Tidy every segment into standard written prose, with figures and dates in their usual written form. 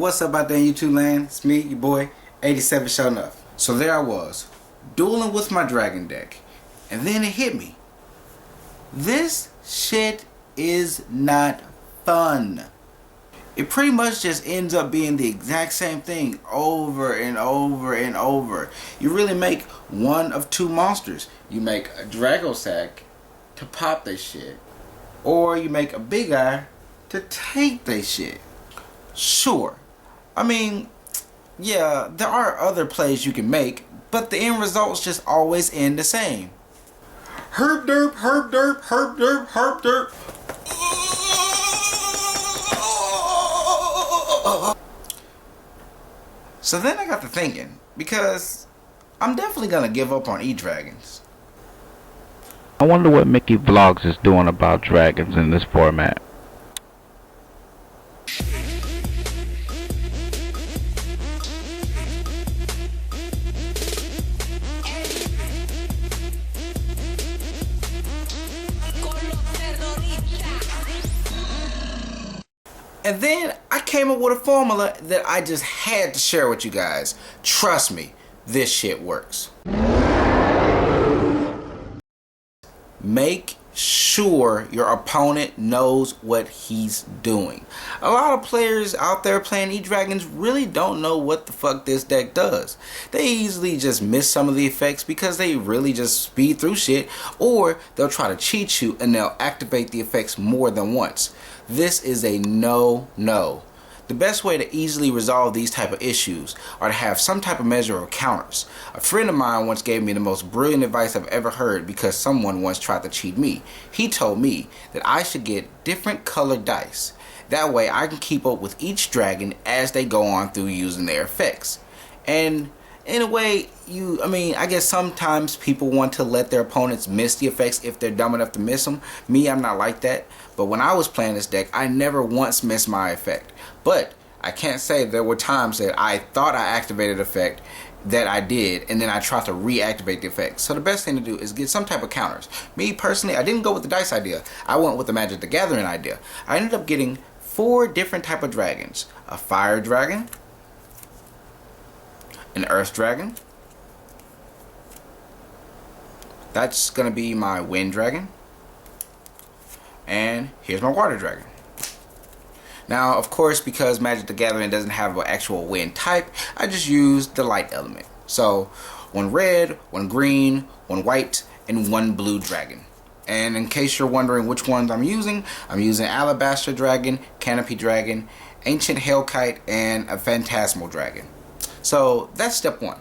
what's up out there in YouTube land? It's me, your boy, 87 Show Enough. So there I was, dueling with my dragon deck. And then it hit me. This shit is not fun. It pretty much just ends up being the exact same thing over and over and over. You really make one of two monsters. You make a Dragosack to pop this shit, or you make a big eye to take this shit. Sure, I mean, yeah, there are other plays you can make, but the end results just always end the same. Herb derp, herb derp, herb derp, herb derp. So then I got to thinking, because I'm definitely gonna give up on E-Dragons. I wonder what Mickey Vlogs is doing about dragons in this format. And then I came up with a formula that I just had to share with you guys. Trust me, this shit works. Make sure your opponent knows what he's doing. A lot of players out there playing E-Dragons really don't know what the fuck this deck does. They easily just miss some of the effects because they really just speed through shit, or they'll try to cheat you and they'll activate the effects more than once. This is a no-no. The best way to easily resolve these type of issues are to have some type of measure of counters. A friend of mine once gave me the most brilliant advice I've ever heard because someone once tried to cheat me. He told me that I should get different colored dice. That way I can keep up with each dragon as they go on through using their effects. And in a way, I guess sometimes people want to let their opponents miss the effects if they're dumb enough to miss them. Me, I'm not like that. But when I was playing this deck, I never once missed my effect. But I can't say there were times that I thought I activated effect that I did, and then I tried to reactivate the effect. So the best thing to do is get some type of counters. Me personally, I didn't go with the dice idea. I went with the Magic the Gathering idea. I ended up getting 4 different type of dragons. A fire dragon, an earth dragon, that's gonna be my wind dragon, and here's my water dragon. Now, of course, because Magic the Gathering doesn't have an actual wind type, I just used the light element. So, 1 red, 1 green, 1 white, and 1 blue dragon. And in case you're wondering which ones I'm using Alabaster Dragon, Canopy Dragon, Ancient Hellkite, and a Phantasmal Dragon. So, that's step 1.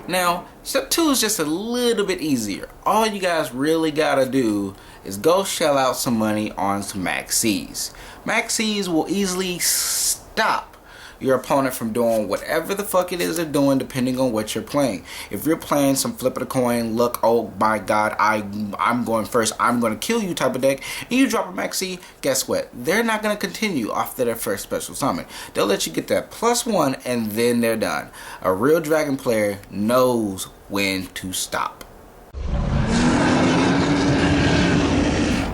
Now, step 2 is just a little bit easier. All you guys really gotta do is go shell out some money on some Maxis. Maxis will easily stop your opponent from doing whatever the fuck it is they're doing, depending on what you're playing. If you're playing some flip of the coin, look, oh my god, I'm going first, I'm going to kill you type of deck, and you drop a Maxi, guess what? They're not going to continue after their first special summon. They'll let you get that +1 and then they're done. A real dragon player knows when to stop.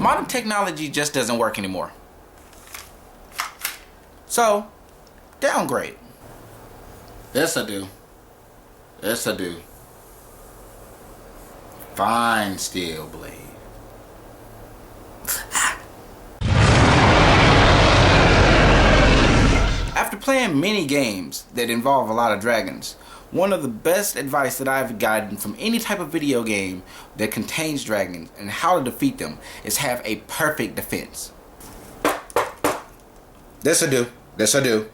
Modern technology just doesn't work anymore. So, downgrade. Yes, I do. Yes, I do. Fine steel blade. After playing many games that involve a lot of dragons, one of the best advice that I've gotten from any type of video game that contains dragons and how to defeat them is have a perfect defense. This I do. This I do.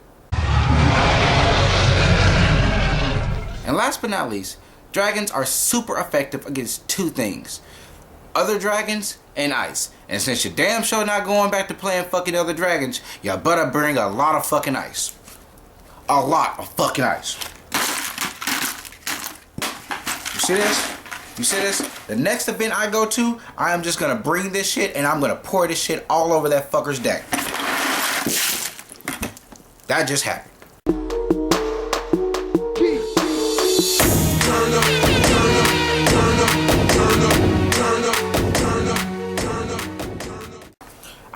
And last but not least, dragons are super effective against 2 things: other dragons and ice. And since you're damn sure not going back to playing fucking other dragons, you better bring a lot of fucking ice. A lot of fucking ice. You see this? You see this? The next event I go to, I am just gonna bring this shit and I'm gonna pour this shit all over that fucker's deck. That just happened.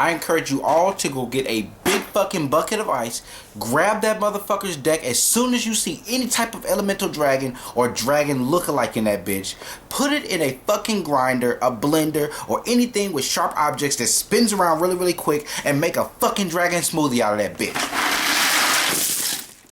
I I encourage you all to go get a big fucking bucket of ice, grab that motherfucker's deck as soon as you see any type of elemental dragon or dragon lookalike in that bitch. Put it in a fucking grinder, a blender, or anything with sharp objects that spins around really quick and make a fucking dragon smoothie out of that bitch.